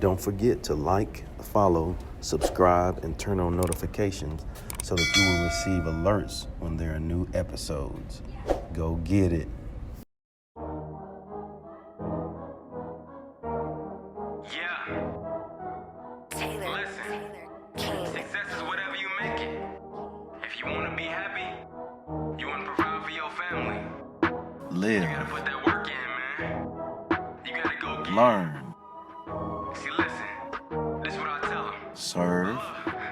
Don't forget to like, follow, subscribe, and turn on notifications so that you will receive alerts when there are new episodes. Go get it. Yeah. Listen, success is whatever you make it. If you want to be happy, you want to provide for your family. Live. You got to put that work in, man. You got to go get Learn. it. See, listen, this is what I tell them. Serve.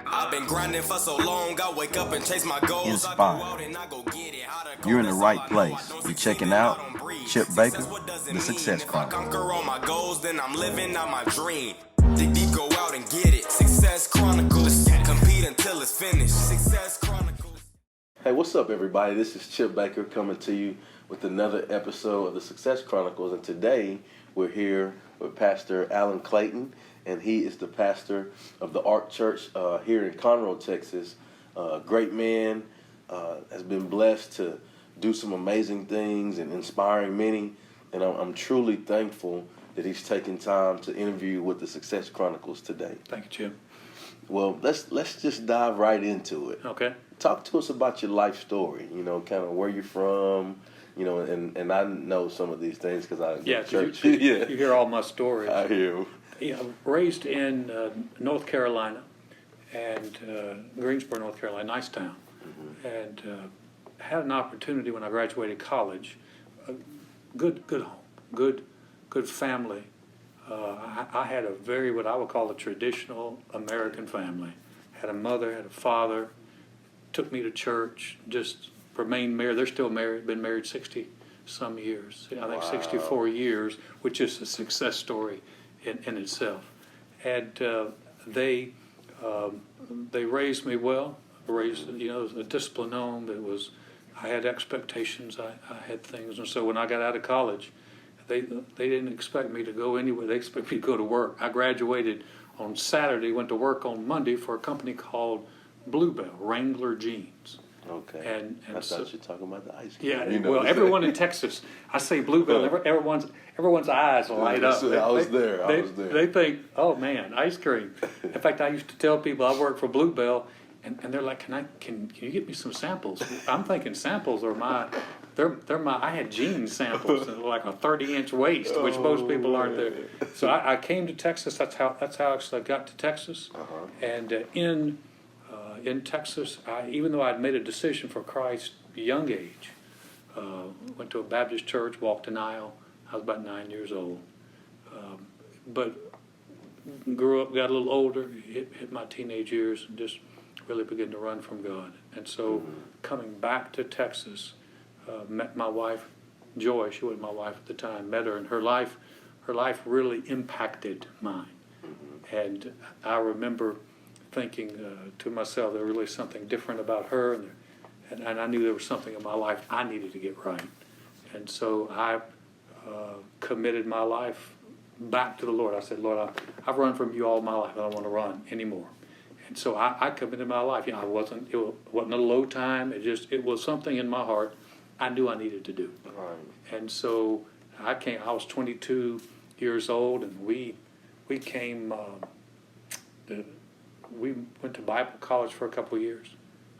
I've been grinding for so long, I wake up and chase my goals. Inspire. I go out and I go get it. How to go, You're in the that's right all I know. I place. don't You're succeed checking if I out don't breathe. Chip Success, Baker, what does it the mean? Success If I Chronicles. conquer all my goals, then I'm living out my dream. Dig deep, go out and get it. Success Chronicles. Compete until it's finished. Success Chronicles. Hey, what's up, everybody? This is Chip Baker coming to you with another episode of the Success Chronicles. And today we're here with Pastor Alan Clayton, and he is the pastor of the Ark Church here in Conroe, Texas. Great man, has been blessed to do some amazing things and inspiring many. And I'm truly thankful that he's taken time to interview with the Success Chronicles today. Thank you, Jim. Well, let's just dive right into it. Okay. Talk to us about your life story, kind of where you're from, and I know some of these things because I go to church. You hear all my stories. I hear 'em. Yeah, raised in North Carolina and Greensboro, North Carolina, nice town. Mm-hmm. And had an opportunity when I graduated college. Good home, good family. I had a very, what I would call a traditional American family. Had a mother, had a father, took me to church, just remained married. They're still married, been married 60-some years. I think 64 years, which is a success story in itself. And they raised me well, a disciplined home. I had expectations, I had things. And so when I got out of college, they didn't expect me to go anywhere. They expected me to go to work. I graduated on Saturday, went to work on Monday for a company called Bluebell, Wrangler Jeans. Okay. And I so, thought you were talking about the ice cream. yeah, well, everyone in Texas, I say Bluebell, everyone's eyes light up. I was there. They think, oh man, ice cream. In fact, I used to tell people I work for Bluebell, and they're like, can you get me some samples? I'm thinking samples are I had jean samples, like a 30-inch waist, which most people aren't there. So I came to Texas. That's how I got to Texas. Uh-huh. And in Texas, even though I'd made a decision for Christ at a young age, went to a Baptist church, walked an aisle. I was about 9 years old. But grew up, got a little older, hit my teenage years, and just really began to run from God. And so coming back to Texas, met my wife, Joy. She wasn't my wife at the time. Met her, and her life really impacted mine. And I remember thinking to myself, there was really something different about her, and I knew there was something in my life I needed to get right. And so I committed my life back to the Lord. I said, Lord, I've run from you all my life. I don't want to run anymore. And so I committed my life. It wasn't a low time. It was something in my heart I knew I needed to do. Right. And so I was 22 years old, and we came. We went to Bible college for a couple of years.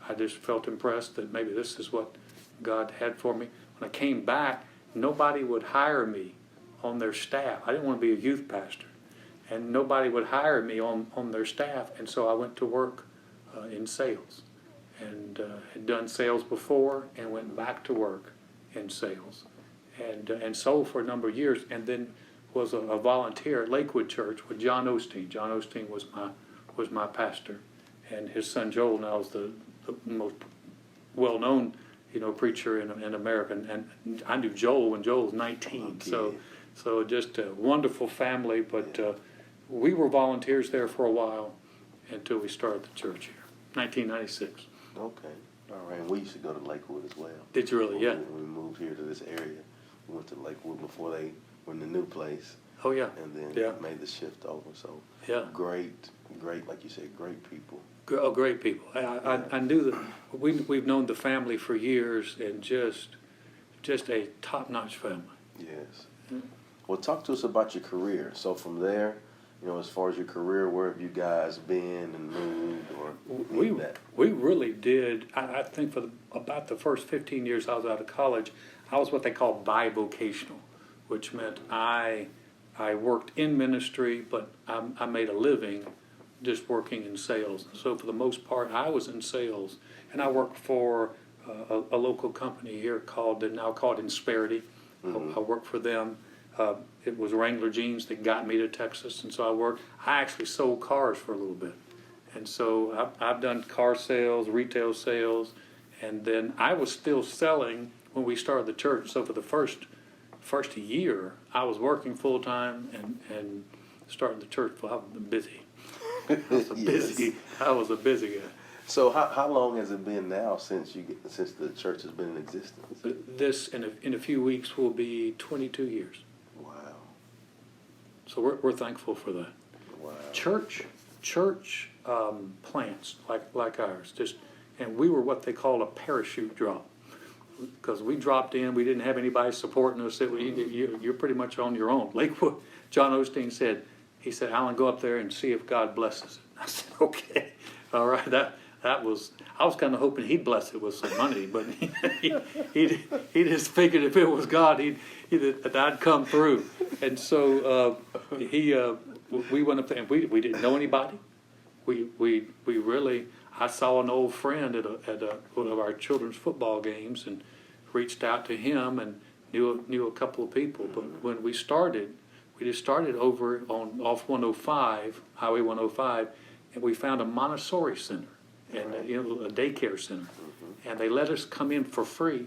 I just felt impressed that maybe this is what God had for me. When I came back, nobody would hire me on their staff. I didn't want to be a youth pastor, and nobody would hire me on their staff. And so I went to work in sales, and had done sales before, and went back to work in sales, and sold for a number of years, and then was a volunteer at Lakewood Church with John Osteen. John Osteen was my pastor, and his son Joel now is the most well-known preacher in America. And I knew Joel when Joel was 19. Okay. So just a wonderful family. But we were volunteers there for a while until we started the church here, 1996. Okay. All right. We used to go to Lakewood as well. Did you really? Yeah. When we moved here to this area, we went to Lakewood before they were in the new place. Oh yeah. And then Yeah. made the shift over. So Yeah. great, like you said, great people. Oh, great people. I knew that we've known the family for years, and just a top-notch family. Yes. Well, talk to us about your career. So from there, as far as your career, where have you guys been and moved or We, that? we really did. I think for about the first 15 years I was out of college, I was what they call bivocational, which meant I worked in ministry, but I made a living just working in sales. So for the most part, I was in sales, and I worked for a local company here now called Insperity. I worked for them. It was Wrangler jeans that got me to Texas, and so I actually sold cars for a little bit. And so I've done car sales, retail sales, and then I was still selling when we started the church. So for the first year, I was working full time and starting the church. Well, I've been busy. I was a busy guy. So how long has it been now since the church has been in existence? This in a few weeks will be 22 years. Wow. So we're thankful for that. Wow. Church plants like ours, and we were what they call a parachute drop, because we dropped in. We didn't have anybody supporting us. You're pretty much on your own. Lakewood. John Osteen said, Alan, go up there and see if God blesses it. I said, okay, all right. That was, I was kind of hoping he'd bless it with some money, but he just figured if it was God, I'd come through. And so we went up there, and we didn't know anybody. We really, I saw an old friend at one of our children's football games and reached out to him and knew a couple of people. But when we just started over off 105, Highway 105, and we found a Montessori center and a daycare center, and they let us come in for free.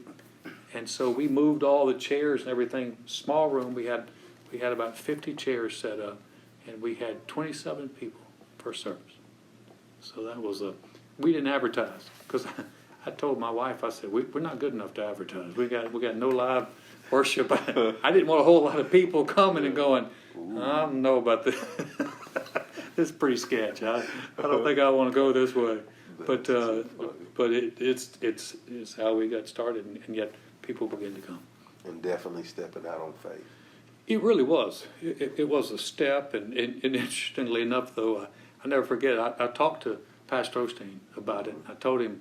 And so we moved all the chairs and everything. Small room. We had about 50 chairs set up, and we had 27 people per service. So that was we didn't advertise, because I told my wife, I said, we're not good enough to advertise. We got no live worship. I didn't want a whole lot of people coming and going, I don't know about this. This is pretty sketch. I don't think I want to go this way. But it's how we got started, and yet people began to come. And definitely stepping out on faith. It really was. It was a step, and interestingly enough, though, I never forget. I talked to Pastor Osteen about it. I told him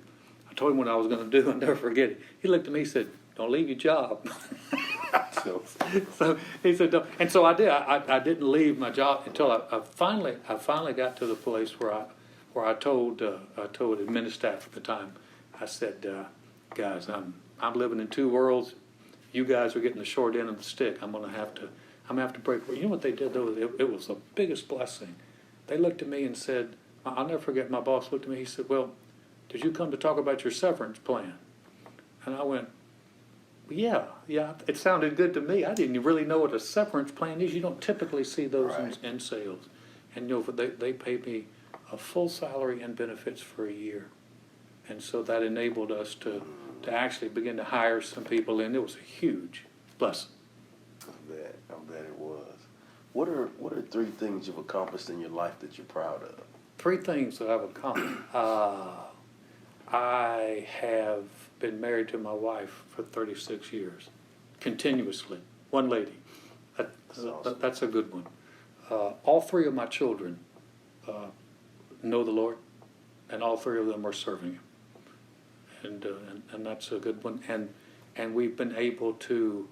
what I was going to do. I never forget it. He looked at me and said, "Don't leave your job." So he said, "Don't." And so I did. I didn't leave my job until I finally got to the place where I told admin staff at the time. I said, "Guys, I'm living in two worlds. You guys are getting the short end of the stick. I'm gonna have to break." You know what they did though? It was the biggest blessing. They looked at me and said, I'll never forget. My boss looked at me. He said, "Well, did you come to talk about your severance plan?" And I went, Yeah. It sounded good to me. I didn't really know what a severance plan is. You don't typically see those in sales. And they paid me a full salary and benefits for a year, and so that enabled us to actually begin to hire some people in. It was a huge blessing. I bet it was. What are 3 things you've accomplished in your life that you're proud of? 3 things that I've accomplished. I have been married to my wife for 36 years, continuously. One lady. That's a good one. All 3 of my children know the Lord, and all 3 of them are serving Him, and that's a good one. And we've been able to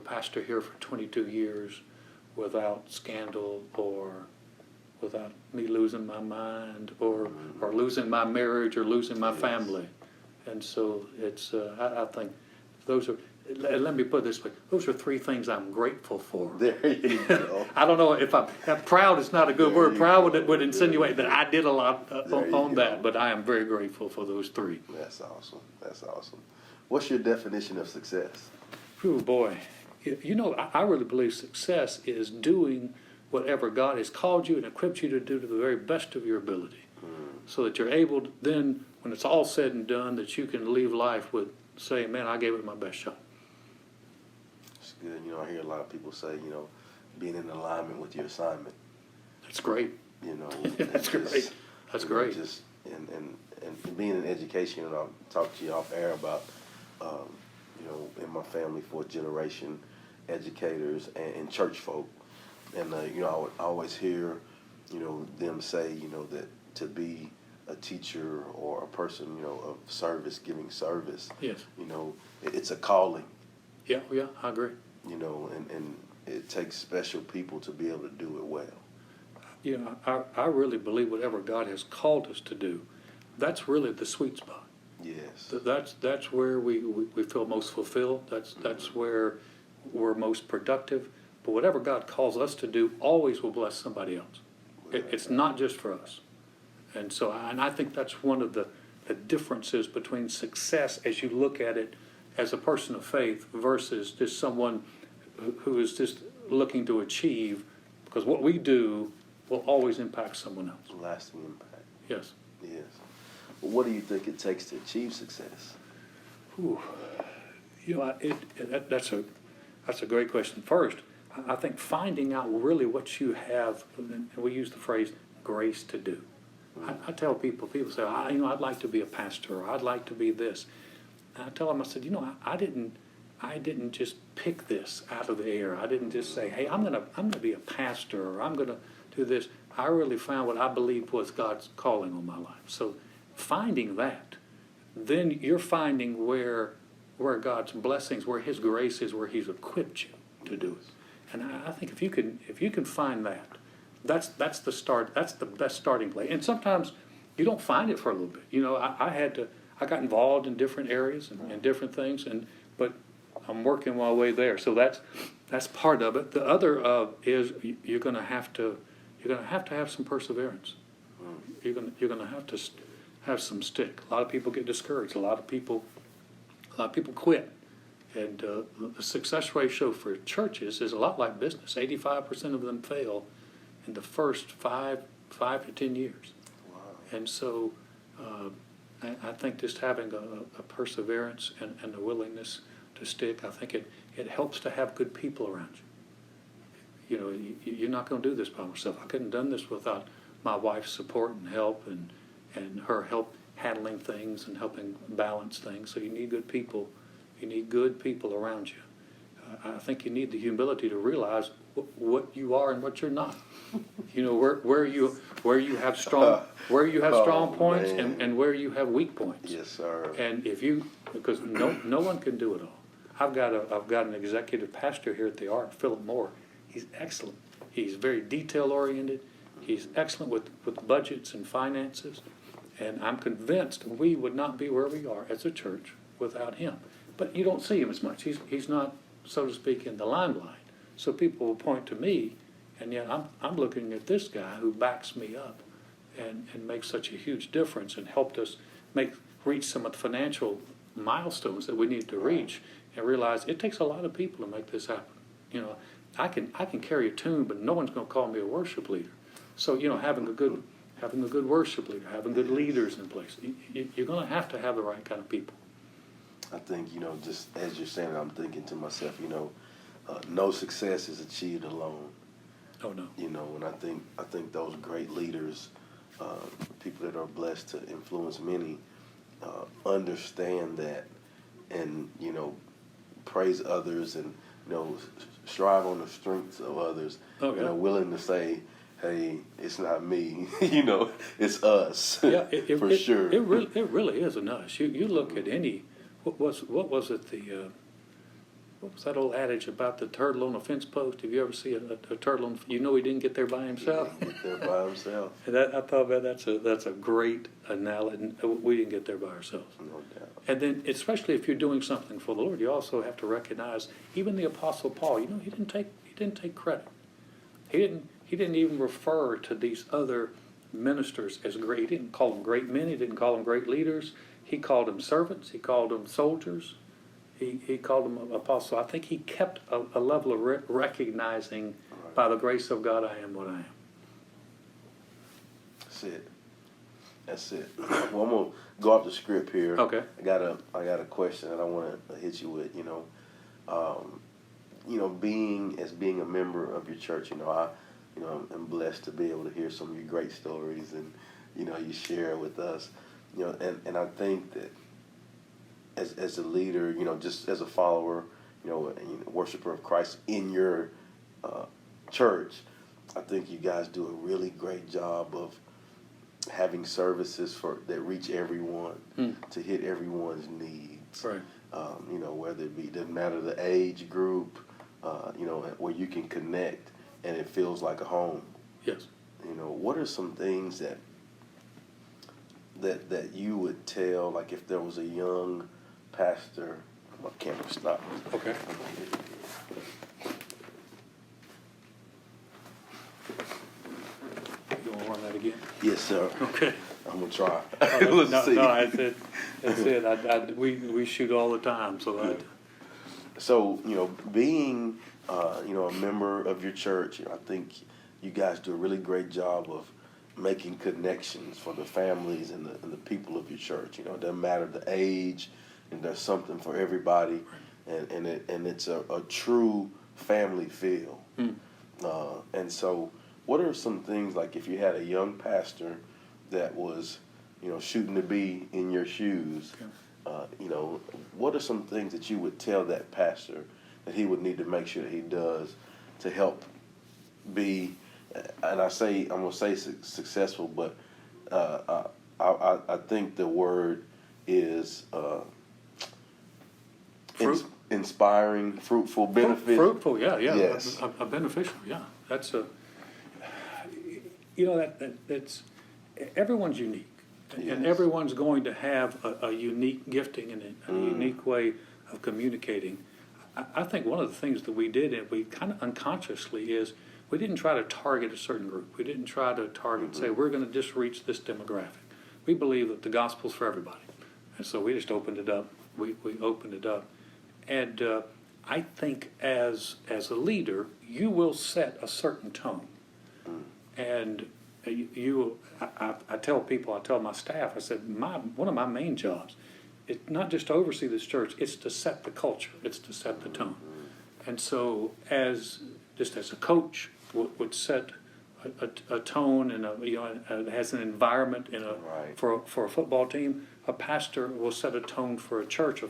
pastor here for 22 years without scandal or without me losing my mind or losing my marriage or losing my family. And so it's I think those are, let me put it this way, those are 3 things I'm grateful for. There you go. I don't know if proud is not a good word. Proud would insinuate that I did a lot on that, but I am very grateful for those 3. That's awesome. What's your definition of success? Oh boy, I really believe success is doing whatever God has called you and equipped you to do to the very best of your ability, so that you're able to then, when it's all said and done, that you can leave life with saying, "Man, I gave it my best shot." It's good. I hear a lot of people say, being in alignment with your assignment. That's great. That's great. That's great. And being in education, and I'll talk to you off air about, in my family, 4th generation educators and church folk. And I always hear, them say, that to be a teacher or a person, of service, giving service, Yes. it's a calling. Yeah, I agree. And it takes special people to be able to do it well. I really believe whatever God has called us to do, that's really the sweet spot. Yes. That's where we feel most fulfilled. That's where we're most productive. But whatever God calls us to do always will bless somebody else. It's not just for us. And so, I think that's one of the differences between success as you look at it as a person of faith versus just someone who is just looking to achieve, because what we do will always impact someone else. Lasting impact. Yes. Yes. Well, what do you think it takes to achieve success? Ooh. That's a great question. First, I think finding out really what you have, and we use the phrase grace to do. I tell people say, I'd like to be a pastor, or I'd like to be this. And I tell them, I said, I didn't just pick this out of the air. I didn't just say, hey, I'm gonna be a pastor, or I'm gonna do this. I really found what I believe was God's calling on my life. So finding that, then you're finding where God's blessings, where His grace is, where He's equipped you to do it. And I think if you can find that, that's the start. That's the best starting place. And sometimes you don't find it for a little bit. I got involved in different areas and different things, but I'm working my way there. So that's part of it. The other is you're going to have to have some perseverance. You're going to have to have some stick. A lot of people get discouraged. A lot of people quit. And the success ratio for churches is a lot like business. 85% of them fail in the first 5 to 10 years. Wow. And so I think just having a perseverance and a willingness to stick, I think it helps to have good people around you. You're not going to do this by myself. I couldn't have done this without my wife's support and help and her help handling things and helping balance things. So you need good people. You need good people around you. I think you need the humility to realize what you are and what you're not. Where you have strong points and where you have weak points. Yes, sir. And because no one can do it all. I've got an executive pastor here at the Ark, Philip Moore. He's excellent. He's very detail oriented. He's excellent with budgets and finances. And I'm convinced we would not be where we are as a church without him. But you don't see him as much. He's not, so to speak, in the limelight. So people will point to me, and yet I'm looking at this guy who backs me up and makes such a huge difference and helped us reach some of the financial milestones that we need to reach, and realize it takes a lot of people to make this happen. I can carry a tune, but no one's going to call me a worship leader. So having a good worship leader, having good leaders in place, you're going to have the right kind of people. I think, just as you're saying, I'm thinking to myself, no success is achieved alone. Oh, no. And I think those great leaders, people that are blessed to influence many, understand that and, praise others and, strive on the strengths of others. Oh, yeah. And are willing to say, hey, it's not me, it's us. Yeah, for sure. It really is an us. You look at any. What was it? What was that old adage about the turtle on a fence post? Have you ever seen a turtle on? He didn't get there by himself. He didn't get there by himself. And I thought that's a great analogy. We didn't get there by ourselves. No doubt. And then, especially if you're doing something for the Lord, you also have to recognize. Even the Apostle Paul, he didn't take credit. He didn't even refer to these other ministers as great. He didn't call them great men. He didn't call them great leaders. He called them servants. He called them soldiers. He called them apostles. I think he kept a level of recognizing, by the grace of God, I am what I am. That's it. Well, I'm gonna go off the script here. Okay. I got a question that I want to hit you with. Being a member of your church, I'm blessed to be able to hear some of your great stories, and you share it with us. And I think that as a leader, just as a follower, worshiper of Christ in your church, I think you guys do a really great job of having services that reach everyone, to hit everyone's needs. Right. Whether it be, doesn't matter the age group, where you can connect and it feels like a home. Yes. What are some things that you would tell, like if there was a young pastor? My camera stopped. Okay. You want to run that again? Yes, sir. Okay. I'm gonna try. No, Let's see. that's it. We shoot all the time, so So, being, a member of your church, I think you guys do a really great job of making connections for the families and the people of your church. It doesn't matter the age, and there's something for everybody, and it's a true family feel. And so, what are some things, like if you had a young pastor that was, shooting to be in your shoes, what are some things that you would tell that pastor that he would need to make sure that he does to help be, and I'm gonna say successful, but I think the word is inspiring, fruitful, beneficial. Fruitful, yeah. Yes. A beneficial, yeah. That's that's everyone's unique. And everyone's going to have a unique gifting and a unique way of communicating. I think one of the things that we did, and we kind of unconsciously, is we didn't try to target a certain group. We didn't try to target, say, we're going to just reach this demographic. We believe that the gospel's for everybody. And so we just opened it up. We opened it up. And I think as a leader, you will set a certain tone. And I tell my staff, I said, one of my main jobs is not just to oversee this church, it's to set the culture, it's to set the tone. And so as a coach would set a tone and has an environment for a football team, a pastor will set a tone for a church,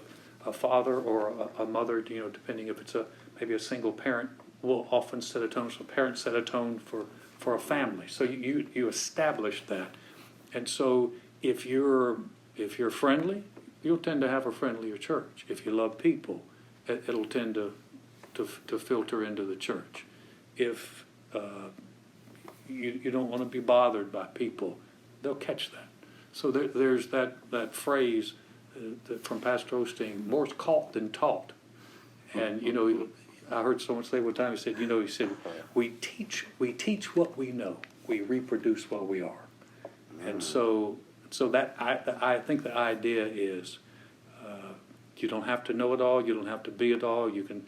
a father or a mother, depending if it's maybe a single parent, will often set a tone. So parents set a tone for a family. So you establish that. And so if you're friendly, you'll tend to have a friendlier church. If you love people, it'll tend to filter into the church. If you don't want to be bothered by people, they'll catch that. So there's that phrase from Pastor Osteen, more's caught than taught. And I heard someone say one time, he said, we teach what we know, we reproduce what we are. And so that I think the idea is you don't have to know it all, you don't have to be it all. You can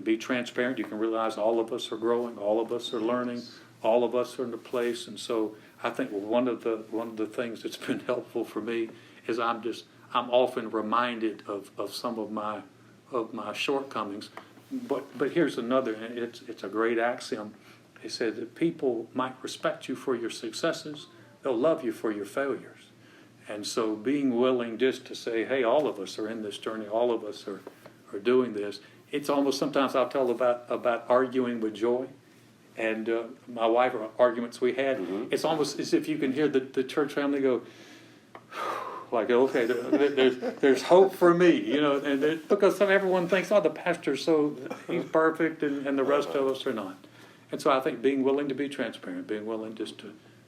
be transparent. You can realize all of us are growing, all of us are learning, all of us are in a place. And so I think one of the things that's been helpful for me is I'm often reminded of some of my shortcomings. But here's another, and it's a great axiom. He said that people might respect you for your successes, they'll love you for your failures. And so being willing just to say, hey, all of us are in this journey, all of us are doing this. It's almost, sometimes I'll tell about arguing with joy. And my wife, arguments we had, it's almost as if you can hear the church family go, like, okay, there's hope for me, and because everyone thinks, the pastor's he's perfect, and the rest of us are not. And so I think being willing to be transparent, being willing just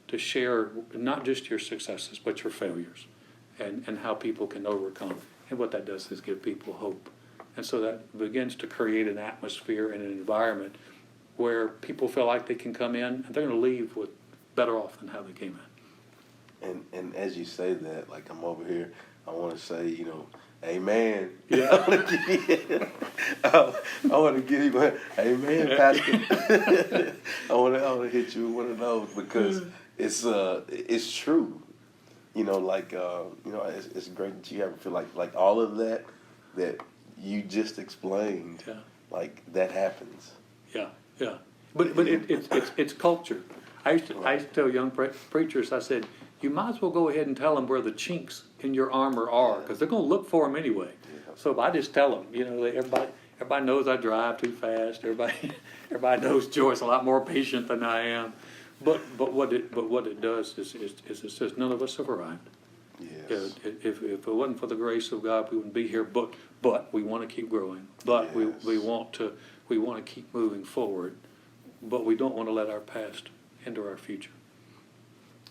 to share not just your successes, but your failures, and how people can overcome. And what that does is give people hope. And so that begins to create an atmosphere and an environment where people feel like they can come in, and they're going to leave with better off than how they came in. And as you say that, like I'm over here, I want to say, amen. Yeah. I want to give you, amen, Pastor. I want to hit you with one of those because it's true. It's great that you ever feel like all of that you just explained, like that happens. Yeah. But it's culture. I used to tell young preachers, I said, you might as well go ahead and tell them where the chinks in your armor are, because they're going to look for them anyway. Yeah. So if I just tell them, everybody knows I drive too fast. Everybody Everybody knows Joy's a lot more patient than I am. But what it does is it says none of us have arrived. Yes. If it wasn't for the grace of God, we wouldn't be here. But we want to keep growing. But Yes. we want to keep moving forward. But we don't want to let our past hinder our future.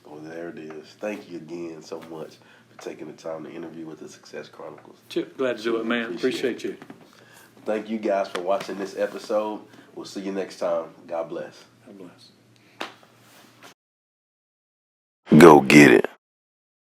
Well, there it is. Thank you again so much for taking the time to interview with the Success Chronicles. Chip, glad to do it, man. Appreciate you. Thank you guys for watching this episode. We'll see you next time. God bless. God bless. Go get it.